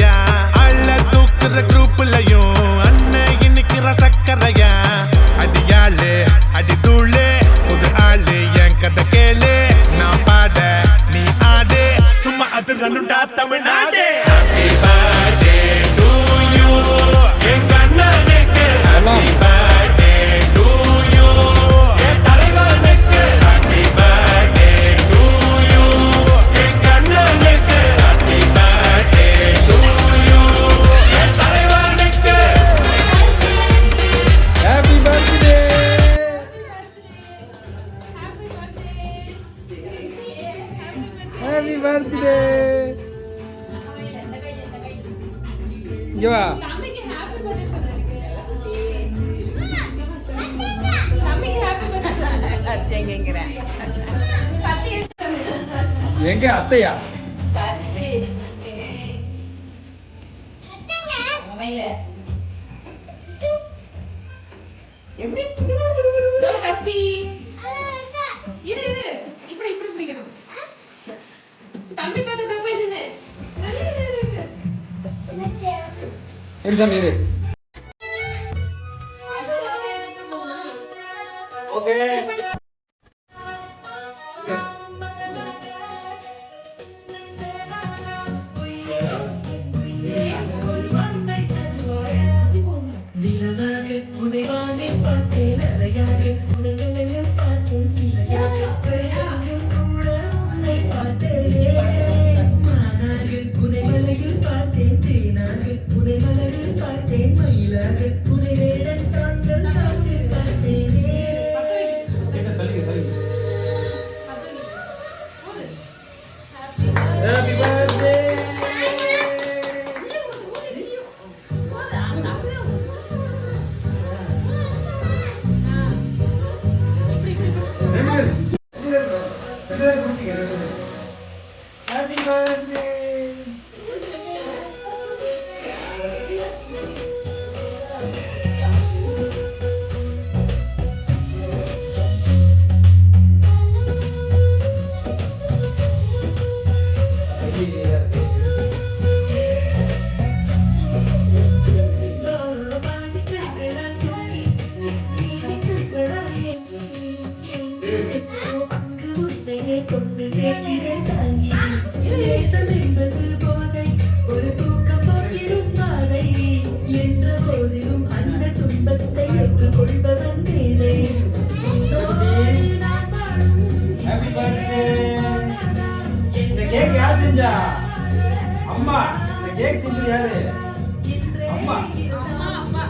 சக்கரையா அள்ள தூக்குற குரூப்லயும் அண்ணன் இன்னைக்கிற சக்கரையா அடியாளு அடி தூளு புது ஆளு என் கதை கேளு நான் பாட நீ ஆடு சும்மா அது ரன்னுடா Tamil Nadu Happy birthday to you எங்க அண்ணனுக்கு Happy birthday to you என் தலைவனுக்கு Happy birthday to you எங்க அண்ணனுக்கு Happy birthday to you என் தலைவனுக்கு Happy birthday. Happy birthday. இங்க வா. தம்பிக்கு ஹேப்பி பர்த்டே தம்பிக்கு ஹேப்பி பர்த்டே அத்தேங்கங்கறேன் எங்க அத்தையா? எப்படி கத்தி இரு இப்படி இப்படி பிடிக்கணும் தம்பி பார்த்து தம்பி இது இரு சாமி இரு. Okay. Happy birthday. Happy birthday. இந்த கேக் யார் செஞ்சா? அம்மா. இந்த கேக் செஞ்சது யாரு? அம்மா. அம்மா அப்பா